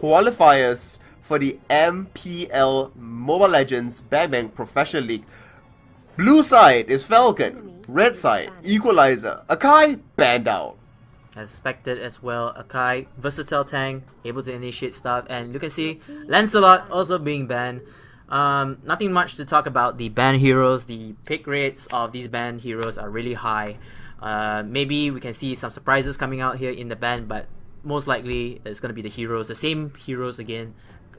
qualifiers for the MPL Mobile Legends Bang Bang Professional League. Blue side is Falcon, red side Equalizer. Akai banned out. As expected as well, Akai, versatile tank, able to initiate stuff, and you can see Lancelot also being banned. Nothing much to talk about the banned heroes. The pick rates of these banned heroes are really high. Maybe we can see some surprises coming out here in the ban, but most likely it's going to be the heroes, the same heroes again,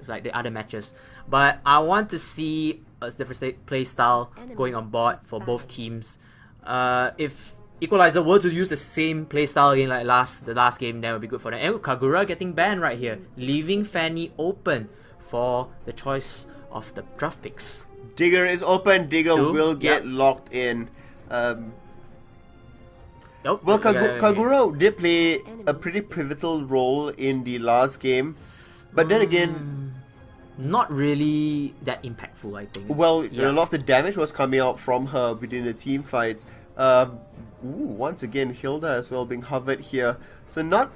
like the other matches. But I want to see a different play style going on board for both teams. If Equalizer were to use the same playstyle again like the last game, that would be good for them. And Kagura getting banned right here, leaving Fanny open for the choice of the draft picks. Digger is open. Digger will get locked in. Well, Kagura did play a pretty pivotal role in the last game, but then again, not really that impactful, I think. Well, a lot of the damage was coming out from her within the team fights. Once again, Hilda as well being hovered here. So not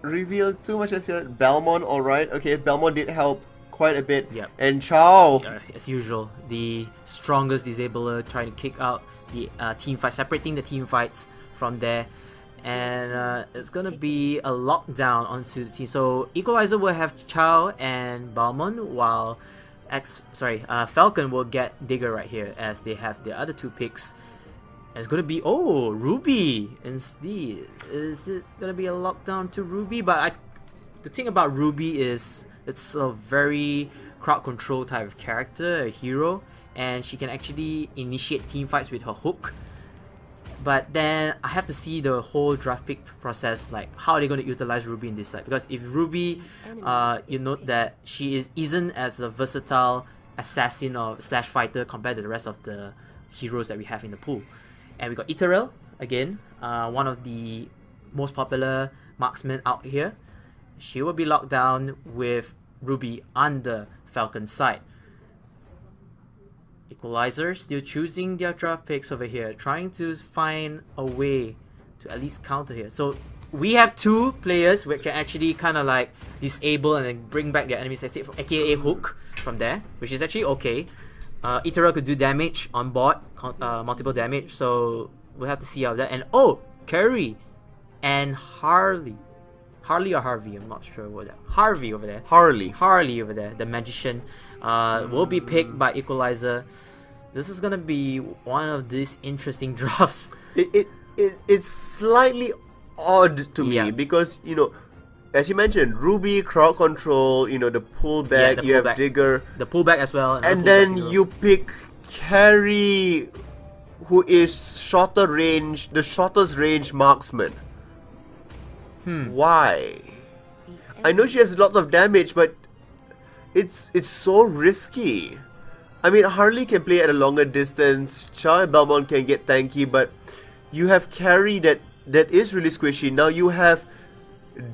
revealed too much as yet. Belmont, alright. Okay, Belmont did help quite a bit. Yep. And Chow. As usual, the strongest disabler trying to kick out the team fight, separating the team fights from there. And it's gonna be a lockdown onto the team. So Equalizer will have Chow and Balmond, while Falcon will get Digger right here, as they have the other two picks. And it's gonna be Ruby instead. Is it gonna be a lockdown to Ruby? But the thing about Ruby is it's a very crowd control type of character, a hero, and she can actually initiate team fights with her hook. But then I have to see the whole draft pick process, like how are they going to utilize Ruby in this side. Because if Ruby, you note that she isn't as a versatile assassin or slash fighter compared to the rest of the heroes that we have in the pool. And we got Ethereal again, one of the most popular marksmen out here. She will be locked down with Ruby on the Falcon side. Equalizer still choosing their draft picks over here, trying to find a way to at least counter here. So we have two players which can actually kind of like disable and then bring back their enemy's estate, aka hook from there, which is actually okay. Ethereal could do damage on board, multiple damage, so we'll have to see how that. And Carrie and Harley or Harvey, I'm not sure what that. Harvey over there. Harley over there, the magician, will be picked by Equalizer. This is gonna be one of these interesting drafts. It's slightly odd to me because, you know, as you mentioned, Ruby, crowd control, you know, the pullback, you have Digger, the pullback as well, and then you pick Carrie, who is shorter range, the shortest range marksman. Why? I know she has lots of damage, but it's so risky. I mean, Harley can play at a longer distance. Chow and Belmont can get tanky, but you have Carrie that is really squishy. Now you have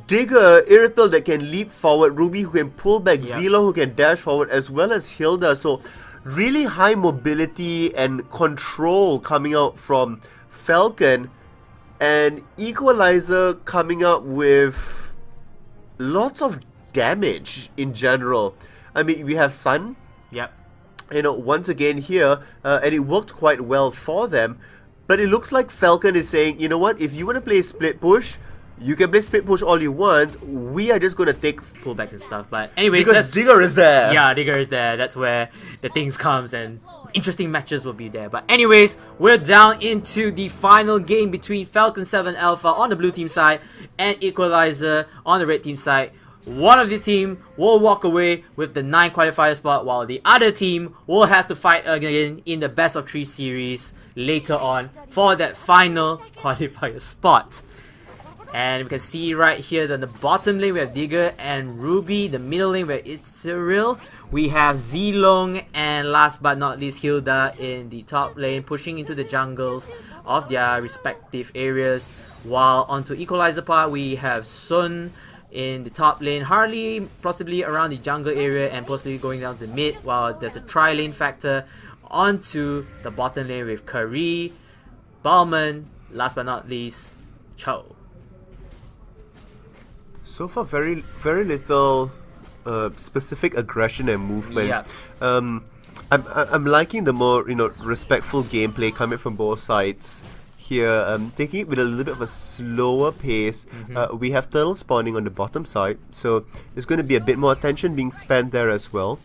Digger, Irithel that can leap forward, Ruby who can pull back, Zelo who can dash forward, as well as Hilda. So really high mobility and control coming out from Falcon, and Equalizer coming up with lots of damage in general. I mean, we have Sun. Yep. You know, once again here, and it worked quite well for them. But it looks like Falcon is saying, you know what, if you want to play split push, you can play split push all you want. We are just going to take pullback and stuff. But anyways, because Digger is there. Yeah, Digger is there. That's where the things comes and interesting matches will be there. But anyways, we're down into the final game between Falcon7Alpha on the blue team side and Equalizer on the red team side. One of the team will walk away with the 9 qualifier spot, while the other team will have to fight again in the best of 3 series later on for that final qualifier spot. And we can see right here that the bottom lane we have Digger and Ruby, the middle lane where it's Cyril, we have Zilong, and last but not least Hilda in the top lane, pushing into the jungles of their respective areas. While onto Equalizer part we have Sun in the top lane, Harley possibly around the jungle area and possibly going down to mid, while there's a tri-lane factor onto the bottom lane with Curry, Balman, last but not least Cho. So far, very little specific aggression and movement. Yeah. I'm liking the more respectful gameplay coming from both sides. Here, taking it with a little bit of a slower pace. We have turtle spawning on the bottom side, so there's going to be a bit more attention being spent there as well.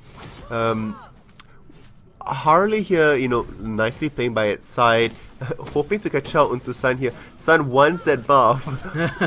Harley here, nicely playing by its side, hoping to catch out onto Sun here. Sun wants that buff.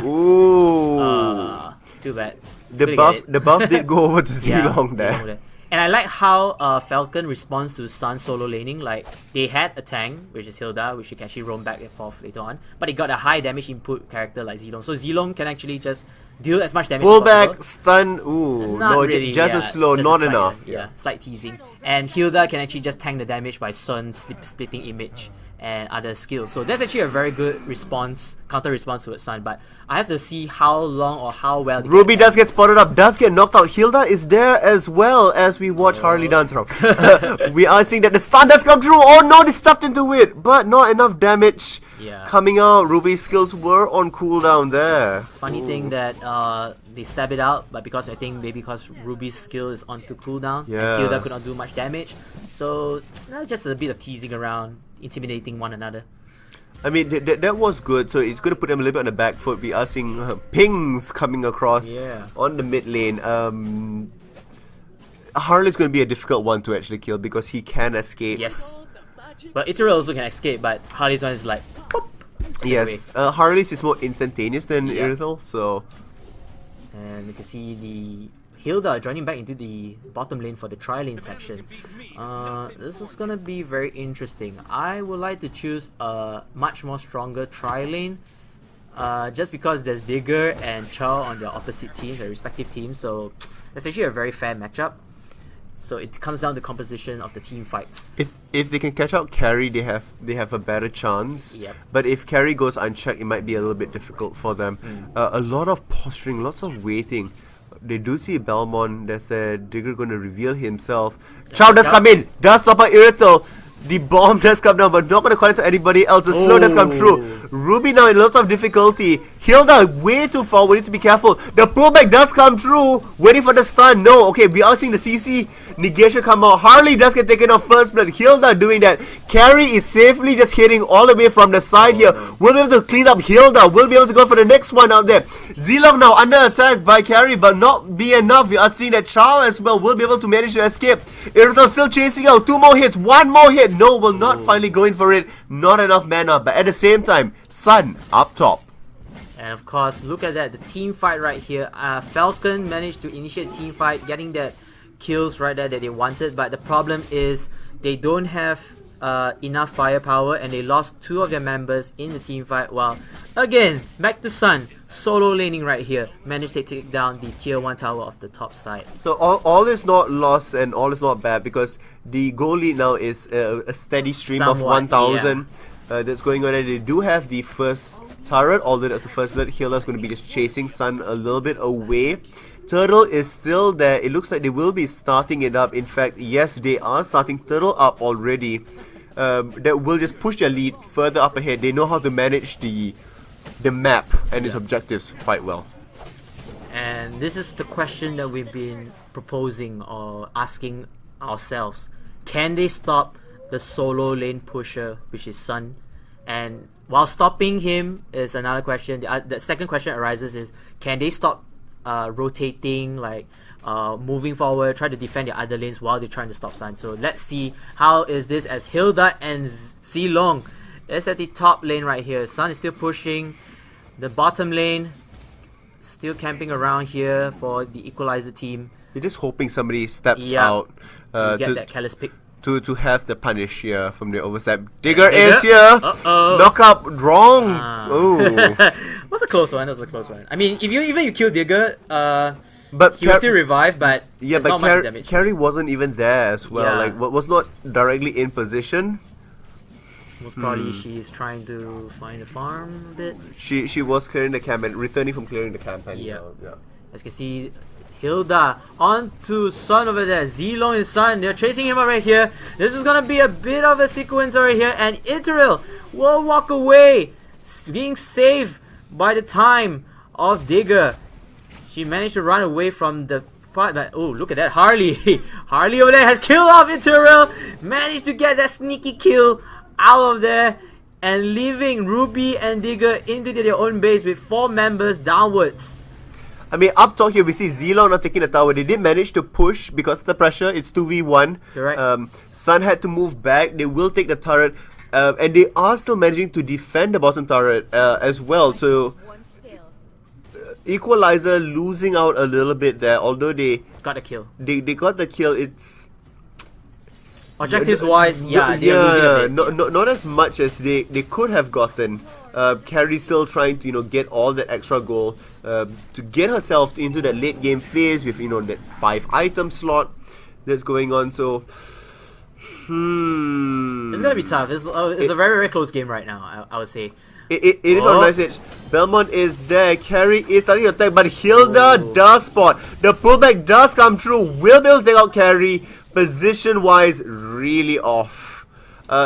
Ooh, too bad. The buff did go over to Yeah, Zilong there. Zilong there. And I like how Falcon responds to Sun solo laning. Like, they had a tank, which is Hilda, which you can actually roam back and forth later on. But it got a high damage input character like Zilong. So Zilong can actually just deal as much damage Pull as possible. back, stun, ooh, Not no, really, just yeah, a slow, just not slight, enough. Yeah, slight teasing. And Hilda can actually just tank the damage by Sun splitting image and other skills. So that's actually a very good response, counter response towards Sun. But I have to see how long or how well. Ruby does get spotted up, does get knocked out. Hilda is there as well as we watch Harley dance around. We are seeing that the stun does come through. Oh no, they stuffed into it, but not enough damage coming out. Ruby's skills were on cooldown there. Funny thing that they stab it out, but because I think maybe because Ruby's skill is onto cooldown, and Hilda could not do much damage. So that's just a bit of teasing around, intimidating one another. I mean, that was good, so it's going to put them a little bit on the back foot. We are seeing pings coming across on the mid lane. Harley's going to be a difficult one to actually kill because he can escape. Yes. But Iteral also can escape, but Harley's one is like, pop, yes, Harley's is more instantaneous than Irithel, so... And you can see the Hilda joining back into the bottom lane for the tri-lane section. This is gonna be very interesting. I would like to choose a much more stronger tri-lane, just because there's Digger and Chow on their opposite teams, their respective teams. So that's actually a very fair matchup. So it comes down to composition of the team fights. If they can catch out Carry, they have a better chance. Yep. But if Carry goes unchecked, it might be a little bit difficult for them. A lot of posturing, lots of waiting. They do see Belmont. There's a Digger going to reveal himself. Chow does come in. Does stop by Irithel. The bomb does come down, but not going to connect to anybody else. The slow does come through. Ruby now in lots of difficulty. Hilda way too far. We need to be careful. The pullback does come through. Waiting for the stun. No. Okay, we are seeing the CC negation come out. Harley does get taken off first blood. Hilda doing that. Carry is safely just hitting all the way from the side here. We'll be able to clean up Hilda. We'll be able to go for the next one out there. Zilong now under attack by Carry, but not be enough. We are seeing that Chow as well will be able to manage to escape. Irithel still chasing out. 2 more hits. 1 more hit. No, will not finally going for it. Not enough mana. But at the same time, Sun up top. And of course, look at that, the team fight right here. Falcon managed to initiate team fight, getting that kills right there that they wanted. But the problem is they don't have enough firepower, and they lost 2 of their members in the team fight. Well, again, back to Sun, solo laning right here, managed to take down the tier 1 tower of the top side. So all is not lost and all is not bad, because the goal lead now is a steady stream of 1,000 that's going on, and they do have the first turret, although that's the first blood. Hilda's going to be just chasing Sun a little bit away. Turtle is still there. It looks like they will be starting it up. In fact, yes, they are starting Turtle up already. That will just push their lead further up ahead. They know how to manage the map and its objectives quite well. And this is the question that we've been proposing or asking ourselves. Can they stop the solo lane pusher, which is Sun? And while stopping him is another question. The second question arises is, can they stop rotating, like moving forward, try to defend the other lanes while they're trying to stop Sun? So let's see how is this, as Hilda and Zilong is at the top lane right here. Sun is still pushing the bottom lane, still camping around here for the Equalizer team. You're just hoping somebody steps out to get that careless pick. To have the punish here from the overstep. Digger is here. Knock up wrong. What's a close one? That was a close one. I mean, if you kill Digger, but he will still revive, but it's not much damage. Carry wasn't even there as well. Like, was not directly in position. Most probably she's trying to find the farm a bit. She was clearing the camp and returning from clearing the camp. And, yeah. As you can see, Hilda on to Sun over there. Zilong is Sun. They're chasing him right here. This is gonna be a bit of a sequence right here, and Iteril will walk away, being saved by the time of Digger. She managed to run away from the fight, but oh, look at that, Harley. Harley over there has killed off Ethereal, managed to get that sneaky kill out of there, and leaving Ruby and Digger into their own base with 4 members downwards. I mean, up top here we see Zilong not taking the tower. They did manage to push because of the pressure. It's 2v1. Correct. Sun had to move back. They will take the turret. And they are still managing to defend the bottom turret as well. So Equalizer losing out a little bit there. Although they got the kill. They got the kill. It's objectives wise, yeah, they're losing a bit. Not as much as they could have gotten. Carrie still trying to get all that extra goal to get herself into that late game phase with that 5 item slot that's going on. So it's gonna be tough. It's a very, very close game right now, I would say. It is on message. Belmont is there. Carrie is starting to attack, but Hilda does spot. The pullback does come through. Will be able to take out Carrie. Position wise, really off.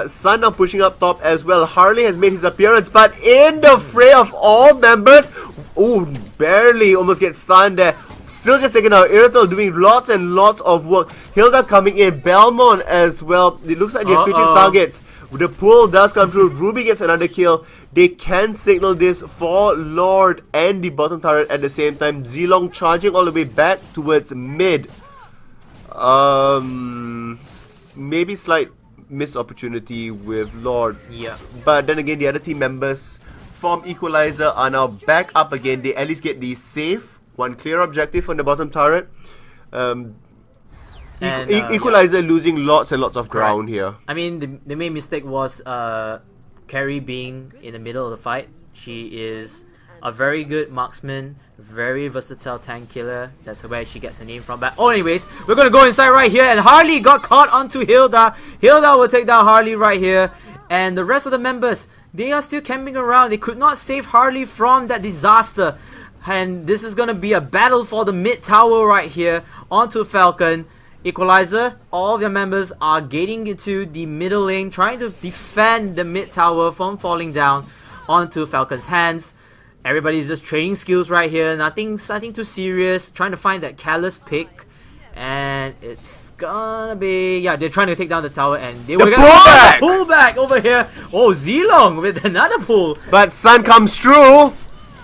Sun now pushing up top as well. Harley has made his appearance, but in the fray of all members, ooh, barely almost gets Sun there. Still just taking out. Irithel doing lots and lots of work. Hilda coming in. Belmont as well. It looks like they're switching targets. The pull does come through. Ruby gets another kill. They can signal this for Lord and the bottom turret at the same time. Zilong charging all the way back towards mid. Maybe slight missed opportunity with Lord. Yeah. But then again, the other team members from Equalizer are now back up again. They at least get the safe, one clear objective from the bottom turret. Equalizer losing lots and lots of ground here. I mean, the main mistake was Carrie being in the middle of the fight. She is a very good marksman, very versatile tank killer. That's where she gets her name from. But anyways, we're gonna go inside right here, and Harley got caught onto Hilda. Hilda will take down Harley right here, and the rest of the members, they are still camping around. They could not save Harley from that disaster, and this is gonna be a battle for the mid tower right here onto Falcon. Equalizer, all of your members are getting into the middle lane, trying to defend the mid tower from falling down onto Falcon's hands. Everybody's just training skills right here, nothing too serious, trying to find that careless pick. And it's gonna be, yeah, they're trying to take down the tower, and they were gonna pull back over here. Oh, Zilong with another pull. But Sun comes through.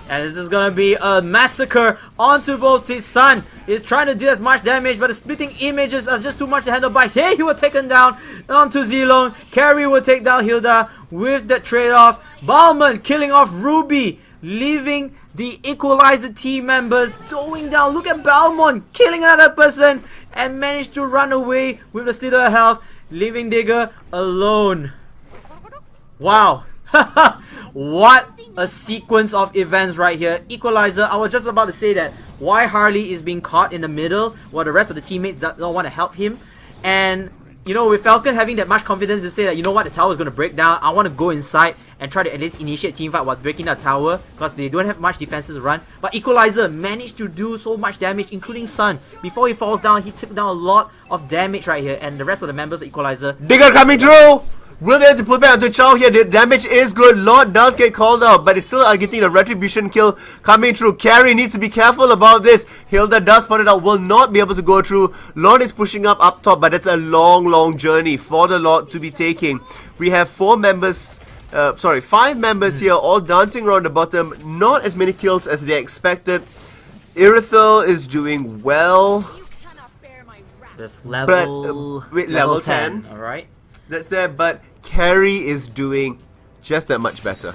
And this is gonna be a massacre onto both his Sun. He's trying to do as much damage, but the splitting images are just too much to handle by. Here he will taken down onto Zilong. Carrie will take down Hilda with the trade-off. Bauman killing off Ruby, leaving the Equalizer team members going down. Look at Belmont killing another person and managed to run away with the slither health, leaving Digger alone. Wow. What a sequence of events right here. Equalizer, I was just about to say that why Harley is being caught in the middle while the rest of the teammates don't want to help him. And with Falcon having that much confidence to say that, the tower is going to break down, I want to go inside and try to at least initiate team fight while breaking that tower, because they don't have much defenses to run. But Equalizer managed to do so much damage, including Sun. Before he falls down, he took down a lot of damage right here, and the rest of the members of Equalizer. Digger coming through! Will they have to put back onto Chow here? The damage is good. Lord does get called out, but it's still getting a retribution kill coming through. Carrie needs to be careful about this. Hilda does spot it out, will not be able to go through. Lord is pushing up top, but it's a long journey for the Lord to be taking. We have 5 members here, all dancing around the bottom. Not as many kills as they expected. Irithel is doing well. With level 10. Alright. That's there, but Carrie is doing just that much better.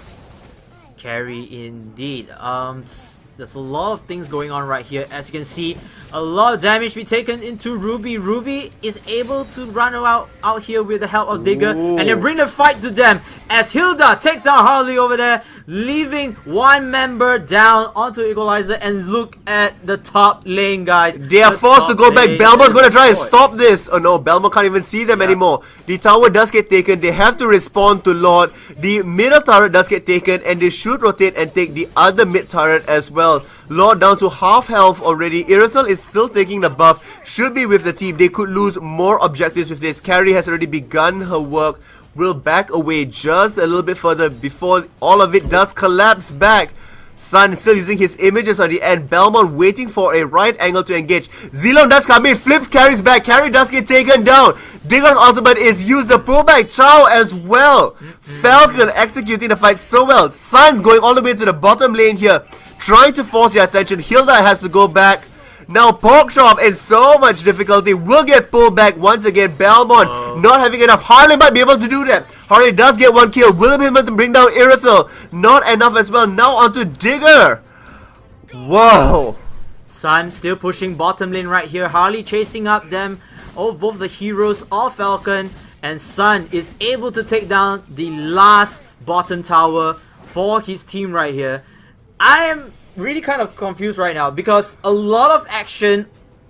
Carrie indeed. There's a lot of things going on right here. As you can see, a lot of damage be taken into Ruby. Ruby is able to run out here with the help of Digger. Ooh. And they bring the fight to them as Hilda takes down Harley over there, leaving one member down onto Equalizer. And look at the top lane, guys. They are forced to go back. Belmont's going to try and stop this. Oh no, Belmont can't even see them anymore. The tower does get taken. They have to respond to Lord. The middle turret does get taken, and they should rotate and take the other mid turret as well. Lord down to half health already. Irithel is still taking the buff. Should be with the team. They could lose more objectives with this. Carrie has already begun her work. Will back away just a little bit further before all of it does collapse back. Sun still using his images on the end. Belmont waiting for a right angle to engage. Zilong does come in, flips Carry's back. Carry does get taken down. Digger's ultimate is used. The pullback. Chow as well. Falcon executing the fight so well. Sun's going all the way to the bottom lane here, trying to force your attention. Hilda has to go back. Now Porkchop in so much difficulty will get pulled back once again. Belmont not having enough. Harley might be able to do that. Harley does get one kill. Will be able to bring down Irithel. Not enough as well. Now onto Digger. Whoa. Sun still pushing bottom lane right here. Harley chasing up them. Oh, both the heroes of Falcon. And Sun is able to take down the last bottom tower for his team right here. I am really kind of confused right now because a lot of action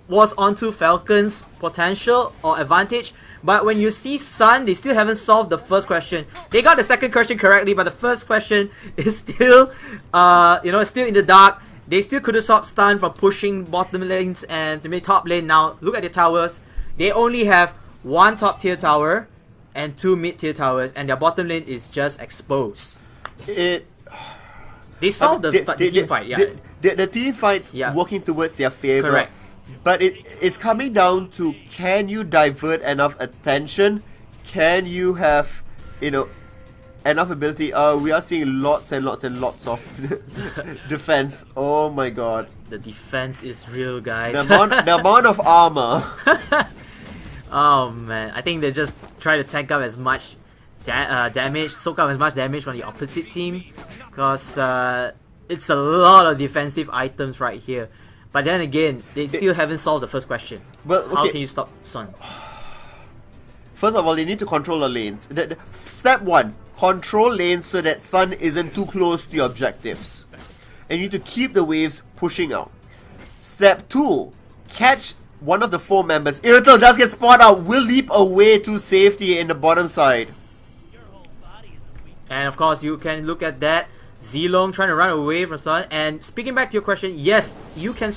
was onto Falcon's potential or advantage, but when you see Sun, they still haven't solved the first question. They got the second question correctly, but the first question is still still in the dark. They still could have stopped Stun from pushing bottom lanes and to make top lane. Now look at the towers. They only have one top tier tower and two mid tier towers, and their bottom lane is just exposed. They solved the team fight, yeah. The team fight's working towards their favor. Correct. But it's coming down to, can you divert enough attention? Can you have, enough ability? We are seeing lots and lots and lots of defense. Oh my god. The defense is real, guys. The amount of armor. Oh man, I think they just try to tank up as much damage, soak up as much damage from the opposite team, because it's a lot of defensive items right here. But then again, they still haven't solved the first question. Well, okay. How can you stop Sun? First of all, they need to control the lanes. Step 1, control lanes so that Sun isn't too close to your objectives. And you need to keep the waves pushing out. Step 2, catch one of the 4 members. Irithel does get spotted out, will leap away to safety in the bottom side. And of course, you can look at that. Zilong trying to run away from Sun. And speaking back to your question, yes, you can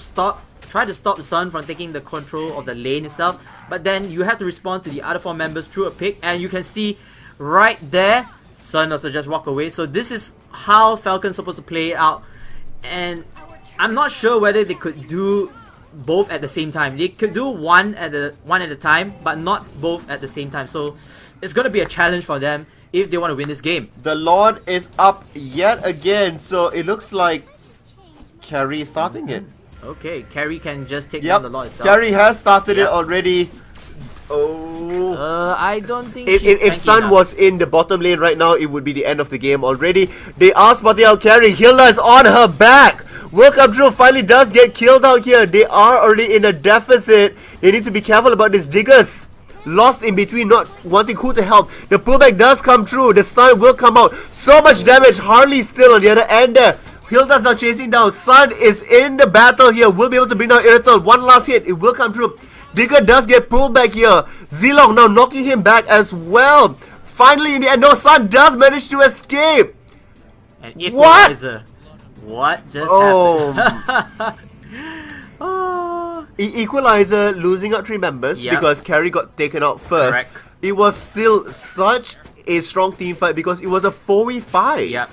try to stop the Sun from taking the control of the lane itself. But then you have to respond to the other 4 members through a pick. And you can see right there, Sun also just walk away. So this is how Falcon's supposed to play it out. And I'm not sure whether they could do both at the same time. They could do one at a time, but not both at the same time. So it's going to be a challenge for them if they want to win this game. The Lord is up yet again, so it looks like Carry is starting it. Okay, Carry can just take down the Lord itself. Carry has started it already. Oh. I don't think if Sun was in the bottom lane right now, it would be the end of the game already. They are spotting out Carry. Hilda is on her back. Will come through, finally does get killed out here. They are already in a deficit. They need to be careful about this. Diggers lost in between, not wanting who to help. The pullback does come through. The stun will come out. So much damage. Harley still on the other end there. Hilda's now chasing down. Sun is in the battle here. Will be able to bring down Irithel. One last hit. It will come through. Digger does get pulled back here. Zilong now knocking him back as well. Finally in the end, no, Sun does manage to escape. An Equalizer. What just happened? Equalizer losing out 3 members because Carry got taken out first. Correct. It was still such a strong team fight because it was a 4v5. Yep.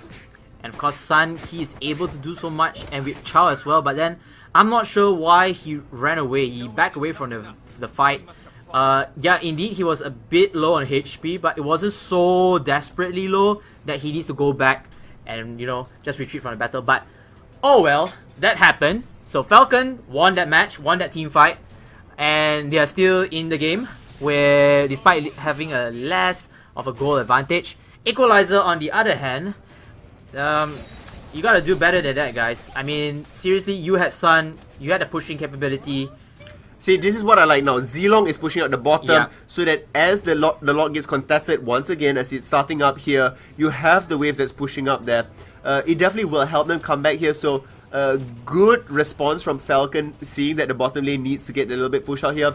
And of course Sun, he is able to do so much, and with Chow as well, but then I'm not sure why he ran away. He backed away from the fight. Yeah, indeed he was a bit low on HP, but it wasn't so desperately low that he needs to go back and, just retreat from the battle. But oh well, that happened. So Falcon won that match, won that team fight, and they are still in the game, where despite having a less of a goal advantage. Equalizer on the other hand, you gotta do better than that, guys. I mean, seriously, you had Sun, you had the pushing capability. See, this is what I like now. Zilong is pushing out the bottom so that as the lot gets contested once again, as it's starting up here, you have the wave that's pushing up there. It definitely will help them come back here. So good response from Falcon, seeing that the bottom lane needs to get a little bit pushed out here.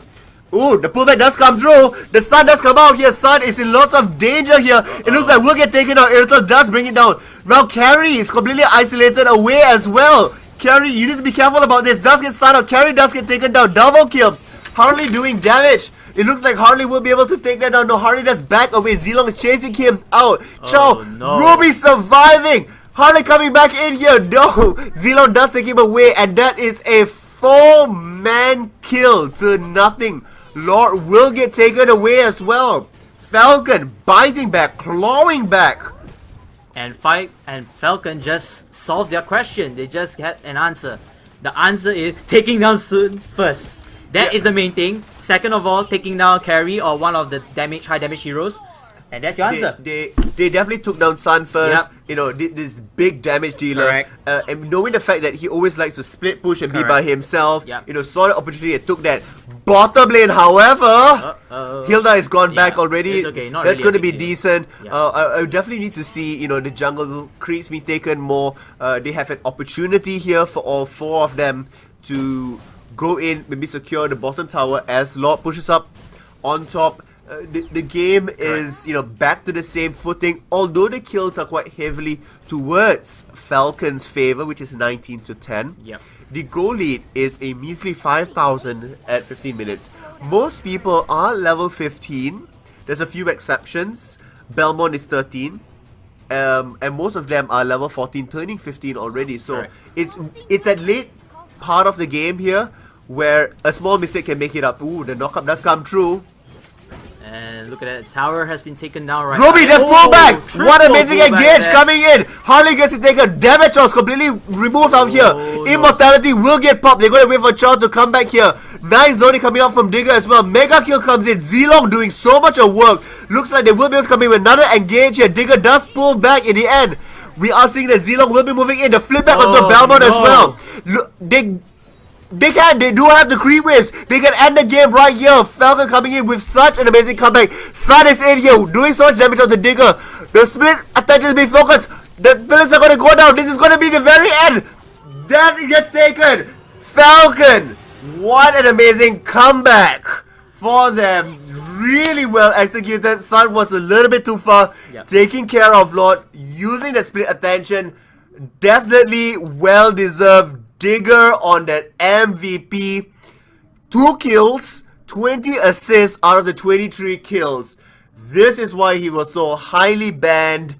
Ooh, the pullback does come through. The Sun does come out here. Sun is in lots of danger here. It looks like we'll get taken out. Irithel does bring it down. Now Carry is completely isolated away as well. Carry, you need to be careful about this. Does get Sun out. Carry does get taken down. Double kill. Harley doing damage. It looks like Harley will be able to take that down. No, Harley does back away. Zilong is chasing him out. Chow, no. Ruby surviving. Harley coming back in here. No, Zilong does take him away, and that is a 4-man kill to nothing. Lord will get taken away as well. Falcon biting back, clawing back. And Falcon just solved their question. They just had an answer. The answer is taking down Sun first. That is the main thing. Second of all, taking down Carry or one of the high damage heroes. And that's your answer. They definitely took down Sun first. Yep. You know, this big damage dealer. Correct. And knowing the fact that he always likes to split push and be Correct. by himself. Yep. You know, saw the opportunity and took that. Bottom lane, however, Hilda is gone back already. It's okay, not That's really going to a be big deal. decent. Yeah. I definitely need to see, you know, the jungle creeps being taken more. They have an opportunity here for all 4 of them to go in, maybe secure the bottom tower as Lord pushes up on top. The game is, you know, back to the same footing, although the kills are quite heavily towards Falcon's favor, which is 19 to 10. Yep. The goal lead is a measly 5,000 at 15 minutes. Most people are level 15. There's a few exceptions. Belmont is 13. And most of them are level 14, turning 15 already. So Correct. it's that late part of the game here where a small mistake can make it up. Ooh, the knockup does come true. And look at that, tower has been taken down right Ruby now. just pull back! Triple What amazing pullback engage there. coming in! Harley gets to take a damage shots completely removed out here. No. Immortality will get popped. They're going to wait for Chao to come back here. Nice zoning coming out from Digger as well. Mega kill comes in. Zilong doing so much of work. Looks like they will be able to come in with another engage here. Digger does pull back in the end. We are seeing that Zilong will be moving in. The flip back onto Belmont as well. Look, they do have the creep waves. They can end the game right here. Falcon coming in with such an amazing comeback. Sun is in here, doing so much damage on the Digger. The split attention is being focused. The villains are going to go down. This is going to be the very end. That gets taken. Falcon, what an amazing comeback for them. Really well executed. Sun was a little bit too far. Yep. Taking care of Lord, using the split attention. Definitely well deserved. Digger on that MVP. 2 kills, 20 assists out of the 23 kills. This is why he was so highly banned